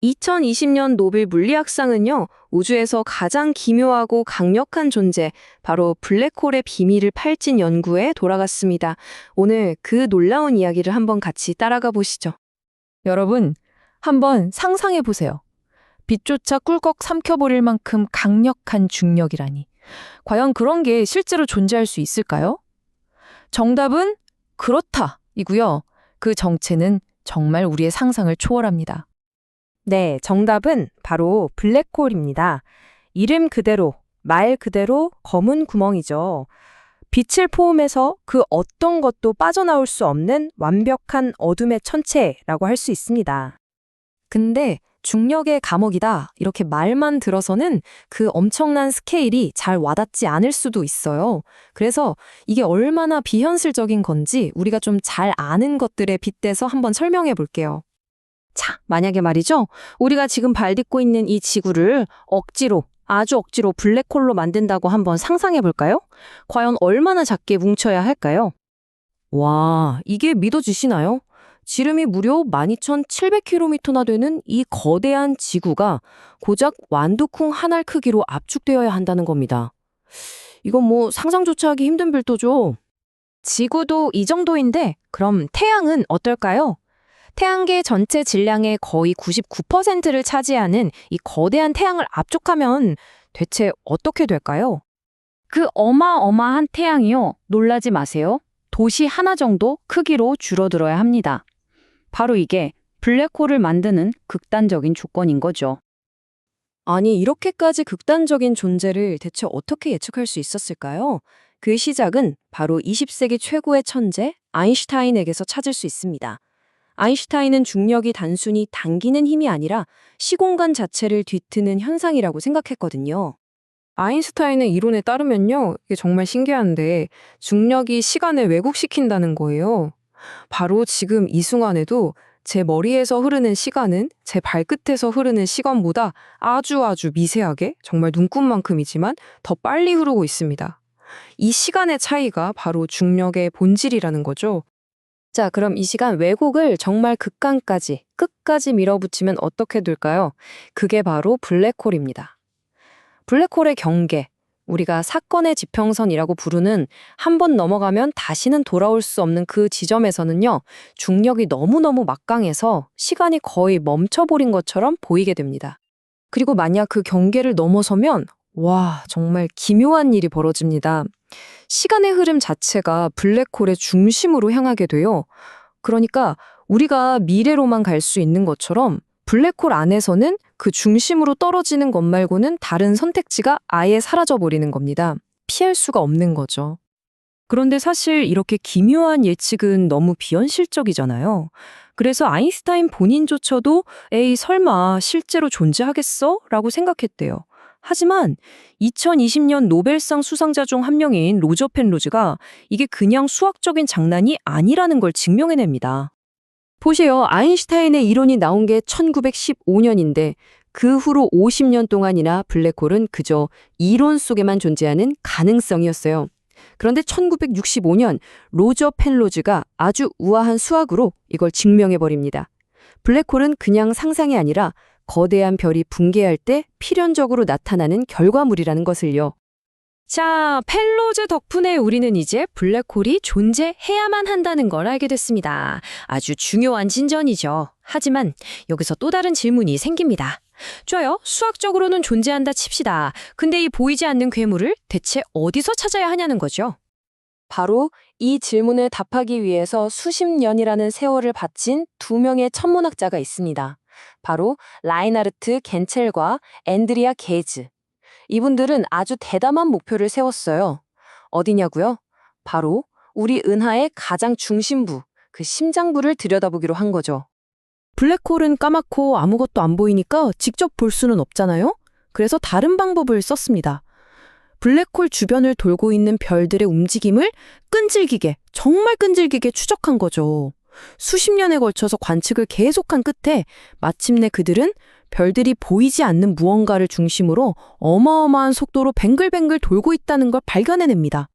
2020년 노벨 물리학상은요, 우주에서 가장 기묘하고 강력한 존재, 바로 블랙홀의 비밀을 파헤친 연구에 돌아갔습니다. 오늘 그 놀라운 이야기를 한번 같이 따라가 보시죠. 여러분, 한번 상상해 보세요. 빛조차 꿀꺽 삼켜버릴 만큼 강력한 중력이라니. 과연 그런 게 실제로 존재할 수 있을까요? 정답은 그렇다 이고요. 그 정체는 정말 우리의 상상을 초월합니다. 네, 정답은 바로 블랙홀입니다. 이름 그대로, 말 그대로 검은 구멍이죠. 빛을 포함해서 그 어떤 것도 빠져나올 수 없는 완벽한 어둠의 천체라고 할 수 있습니다. 근데 중력의 감옥이다 이렇게 말만 들어서는 그 엄청난 스케일이 잘 와닿지 않을 수도 있어요. 그래서 이게 얼마나 비현실적인 건지 우리가 좀 잘 아는 것들에 빗대서 한번 설명해 볼게요. 자, 만약에 말이죠. 우리가 지금 발딛고 있는 이 지구를 아주 억지로 블랙홀로 만든다고 한번 상상해 볼까요? 과연 얼마나 작게 뭉쳐야 할까요? 와, 이게 믿어지시나요? 지름이 무려 12,700km나 되는 이 거대한 지구가 고작 완두콩 한 알 크기로 압축되어야 한다는 겁니다. 이건 뭐 상상조차 하기 힘든 별도죠. 지구도 이 정도인데 그럼 태양은 어떨까요? 태양계 전체 질량의 거의 99%를 차지하는 이 거대한 태양을 압축하면 대체 어떻게 될까요? 그 어마어마한 태양이요. 놀라지 마세요. 도시 하나 정도 크기로 줄어들어야 합니다. 바로 이게 블랙홀을 만드는 극단적인 조건인 거죠. 아니, 이렇게까지 극단적인 존재를 대체 어떻게 예측할 수 있었을까요? 그 시작은 바로 20세기 최고의 천재 아인슈타인에게서 찾을 수 있습니다. 아인슈타인은 중력이 단순히 당기는 힘이 아니라 시공간 자체를 뒤트는 현상이라고 생각했거든요. 아인슈타인의 이론에 따르면요, 이게 정말 신기한데 중력이 시간을 왜곡시킨다는 거예요. 바로 지금 이 순간에도 제 머리에서 흐르는 시간은 제 발끝에서 흐르는 시간보다 아주 미세하게, 정말 눈곱만큼이지만 더 빨리 흐르고 있습니다. 이 시간의 차이가 바로 중력의 본질이라는 거죠. 자, 그럼 이 시간 왜곡을 정말 극한까지, 끝까지 밀어붙이면 어떻게 될까요? 그게 바로 블랙홀입니다. 블랙홀의 경계, 우리가 사건의 지평선이라고 부르는 한 번 넘어가면 다시는 돌아올 수 없는 그 지점에서는요, 중력이 너무너무 막강해서 시간이 거의 멈춰버린 것처럼 보이게 됩니다. 그리고 만약 그 경계를 넘어서면, 와, 정말 기묘한 일이 벌어집니다. 시간의 흐름 자체가 블랙홀의 중심으로 향하게 돼요. 그러니까 우리가 미래로만 갈 수 있는 것처럼 블랙홀 안에서는 그 중심으로 떨어지는 것 말고는 다른 선택지가 아예 사라져버리는 겁니다. 피할 수가 없는 거죠. 그런데 사실 이렇게 기묘한 예측은 너무 비현실적이잖아요. 그래서 아인슈타인 본인조차도 에이 설마 실제로 존재하겠어? 라고 생각했대요. 하지만 2020년 노벨상 수상자 중 한 명인 로저 펜로즈가 이게 그냥 수학적인 장난이 아니라는 걸 증명해냅니다. 보세요. 아인슈타인의 이론이 나온 게 1915년인데 그 후로 50년 동안이나 블랙홀은 그저 이론 속에만 존재하는 가능성이었어요. 그런데 1965년 로저 펜로즈가 아주 우아한 수학으로 이걸 증명해버립니다. 블랙홀은 그냥 상상이 아니라 거대한 별이 붕괴할 때 필연적으로 나타나는 결과물이라는 것을요. 자, 펜로즈 덕분에 우리는 이제 블랙홀이 존재해야만 한다는 걸 알게 됐습니다. 아주 중요한 진전이죠. 하지만 여기서 또 다른 질문이 생깁니다. 좋아요. 수학적으로는 존재한다 칩시다. 근데 이 보이지 않는 괴물을 대체 어디서 찾아야 하냐는 거죠. 바로 이 질문을 답하기 위해서 수십 년이라는 세월을 바친 두 명의 천문학자가 있습니다. 바로 라인하르트 겐첼과 앤드리아 게이즈. 이분들은 아주 대담한 목표를 세웠어요. 어디냐고요? 바로 우리 은하의 가장 중심부, 그 심장부를 들여다보기로 한 거죠. 블랙홀은 까맣고 아무것도 안 보이니까 직접 볼 수는 없잖아요? 그래서 다른 방법을 썼습니다. 블랙홀 주변을 돌고 있는 별들의 움직임을 정말 끈질기게 추적한 거죠. 수십 년에 걸쳐서 관측을 계속한 끝에 마침내 그들은 별들이 보이지 않는 무언가를 중심으로 어마어마한 속도로 뱅글뱅글 돌고 있다는 걸 발견해냅니다.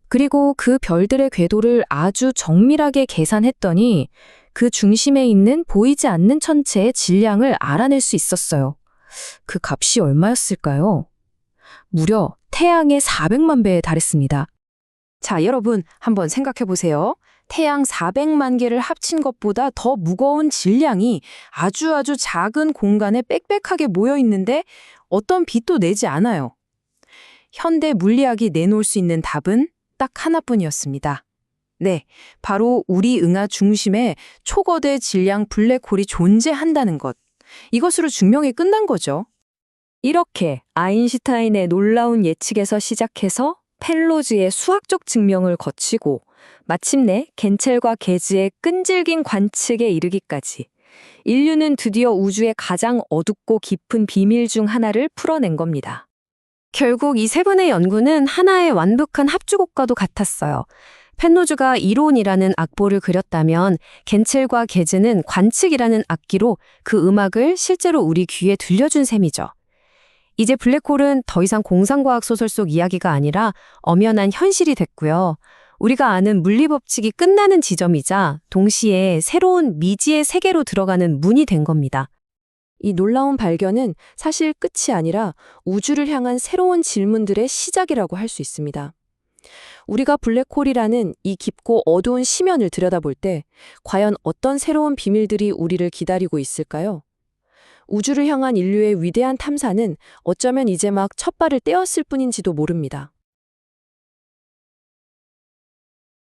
그리고 그 별들의 궤도를 아주 정밀하게 계산했더니 그 중심에 있는 보이지 않는 천체의 질량을 알아낼 수 있었어요. 그 값이 얼마였을까요? 무려 태양의 400만 배에 달했습니다. 자, 여러분, 한번 생각해 보세요. 태양 400만 개를 합친 것보다 더 무거운 질량이 아주 작은 공간에 빽빽하게 모여 있는데 어떤 빛도 내지 않아요. 현대 물리학이 내놓을 수 있는 답은 딱 하나뿐이었습니다. 네, 바로 우리 응아 중심에 초거대 질량 블랙홀이 존재한다는 것. 이것으로 증명이 끝난 거죠. 이렇게 아인슈타인의 놀라운 예측에서 시작해서 펠로즈의 수학적 증명을 거치고 마침내 겐첼과 게즈의 끈질긴 관측에 이르기까지 인류는 드디어 우주의 가장 어둡고 깊은 비밀 중 하나를 풀어낸 겁니다. 결국 이 세 분의 연구는 하나의 완벽한 합주곡과도 같았어요. 펜로즈가 이론이라는 악보를 그렸다면 겐첼과 게즈는 관측이라는 악기로 그 음악을 실제로 우리 귀에 들려준 셈이죠. 이제 블랙홀은 더 이상 공상과학 소설 속 이야기가 아니라 엄연한 현실이 됐고요. 우리가 아는 물리법칙이 끝나는 지점이자 동시에 새로운 미지의 세계로 들어가는 문이 된 겁니다. 이 놀라운 발견은 사실 끝이 아니라 우주를 향한 새로운 질문들의 시작이라고 할 수 있습니다. 우리가 블랙홀이라는 이 깊고 어두운 심연을 들여다볼 때 과연 어떤 새로운 비밀들이 우리를 기다리고 있을까요? 우주를 향한 인류의 위대한 탐사는 어쩌면 이제 막 첫 발을 떼었을 뿐인지도 모릅니다.